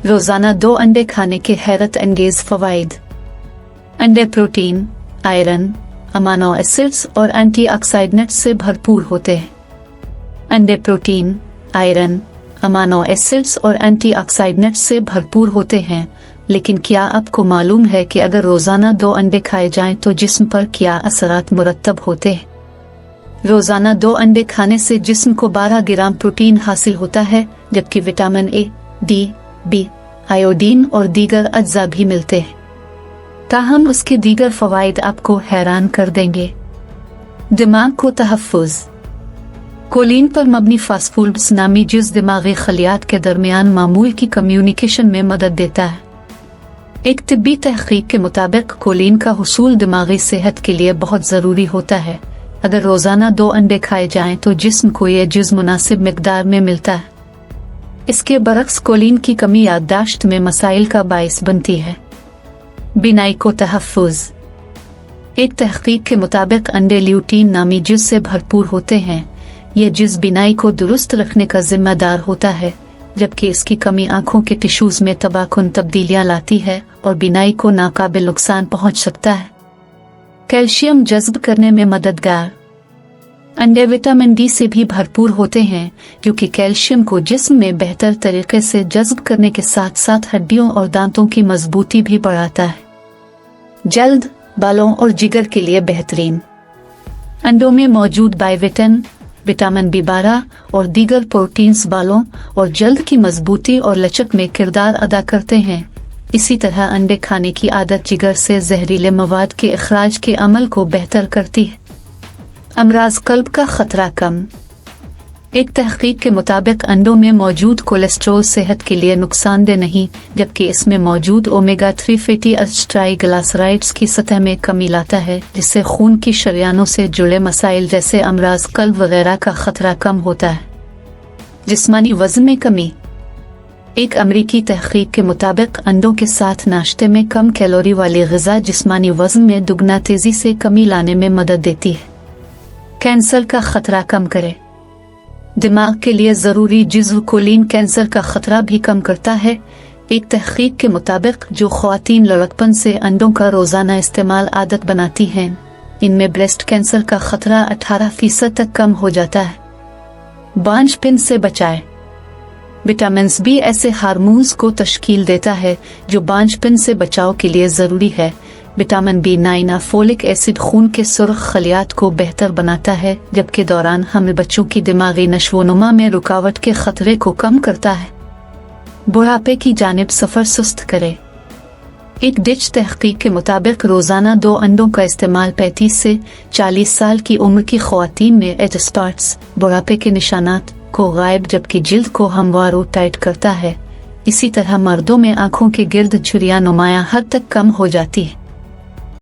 रोजाना 2 अंडे खाने के हैरत अंगेज फवाइद। अंडे प्रोटीन, आयरन, अमानो एसिड्स और एंटीऑक्सीडेंट्स से भरपूर होते हैं। अंडे प्रोटीन, आयरन, अमानो एसिड्स और एंटीऑक्सीडेंट्स से भरपूर होते हैं, लेकिन क्या आपको मालूम है कि अगर रोजाना 2 अंडे खाए जाएं तो जिस्म पर क्या असरात मुरतब होते हैं? रोजाना 2 अंडे खाने से जिस्म को 12 ग्राम प्रोटीन हासिल होता है, जबकि vitamin A, D, B, iodine और दीगर अज्जा भी मिलते हैं। ताहम उसके दीगर फवाइद आपको हैरान कर देंगे। दिमाग को तहफ़्फ़ुज़। कोलिन पर मबनी फास्ट फूड्स नामी जुज़ दिमागी खलियात के दरमियान मामूल की कम्युनिकेशन में मदद देता है। एक तिब्बी तहक़ीक़ के मुताबिक कोलिन का हुसूल दिमागी सेहत के लिए बहुत ज़रूरी होता है। अगर रोज़ाना 2 अंडे खाए जाएं तो जिस्म को यह जुज़ मुनासिब मिक़दार में मिलता है। इसके बरक्स कोलिन की कमी याददाश्त में मसाइल का बाइस बनती है। बिनाई को तहफ़्फ़ुज़। एक तहक़ीक़ के मुताबिक अंडे ल्यूटीन नामी जुज़ से भरपूर होते हैं। यह जुज़ बिनाई को दुरुस्त रखने का जिम्मेदार होता है, जबकि इसकी कमी आँखों के टिश्यूज़ में तबाहकुन तब्दीलियाँ लाती है और बिनाई को नाकाबिल नुकसान पहुँच सकता है। कैल्शियम जज़्ब करने में मददगार। अंडे विटामिन डी से भी भरपूर होते हैं, क्योंकि कैल्शियम को जिस्म में बेहतर तरीके से जज़्ब करने के साथ साथ हड्डियों और दांतों की मजबूती भी बढ़ाता है। जल्द, बालों और जिगर के लिए बेहतरीन। अंडों में मौजूद बाइविटामिन, विटामिन B12 और दीगर प्रोटीन्स बालों और जल्द की मजबूती और लचक में किरदार अदा करते हैं। इसी तरह अंडे खाने की आदत जिगर से जहरीले मवाद के इखराज के अमल को बेहतर करती है। अमराज कल्ब का खतरा कम। एक तहक़ीक़ के मुताबिक अंडों में मौजूद कोलेस्ट्रॉल सेहत के लिए नुकसानदेह नहीं, जबकि इसमें मौजूद ओमेगा 3 फैटी एसिड्स ट्राइग्लिसराइड्स की सतह में कमी लाता है, जिससे खून की शरियानों से जुड़े मसाइल जैसे अमराज कल्ब वगैरह का खतरा कम होता है। जिस्मानी वज़न में कमी। एक अमरीकी तहक़ीक़ के मुताबिक अंडों के साथ नाश्ते में कम कैलोरी वाली ग़िज़ा जिस्मानी वज़न में दुगना तेज़ी से कमी लाने में मदद देती है। कैंसर का खतरा कम करे। दिमाग के लिए ज़रूरी जुज़्व कोलिन कैंसर का खतरा भी कम करता है। एक तहक़ीक़ के मुताबिक जो ख़वातीन लड़कपन से अंडों का रोज़ाना इस्तेमाल आदत बनाती हैं, इनमें ब्रेस्ट कैंसर का खतरा 18% तक कम हो जाता है। बांझपन से बचाए। विटामिन बी ऐसे हार्मोन्स को तश्कील देता है जो बांझपन से बचाव के लिए ज़रूरी है। विटामिन B9 फोलिक एसिड खून के सुर्ख खलियात को बेहतर बनाता है, जबकि दौरान हमल बच्चों की दिमागी नशोनुमा में रुकावट के खतरे को कम करता है। बुढ़ापे की जानिब सफ़र सुस्त करे। एक डिच तहक़ीक़ के मुताबिक रोज़ाना 2 अंडों का इस्तेमाल 35 से 40 साल की उम्र की ख़वातीन में एटस्पार्ट्स, बुढ़ापे के निशानात को गायब जबकि जिल्द को हमवार और टाइट करता है। इसी तरह मर्दों में आँखों के गिर्द झुर्रियाँ नुमायाँ हद तक कम हो जाती है।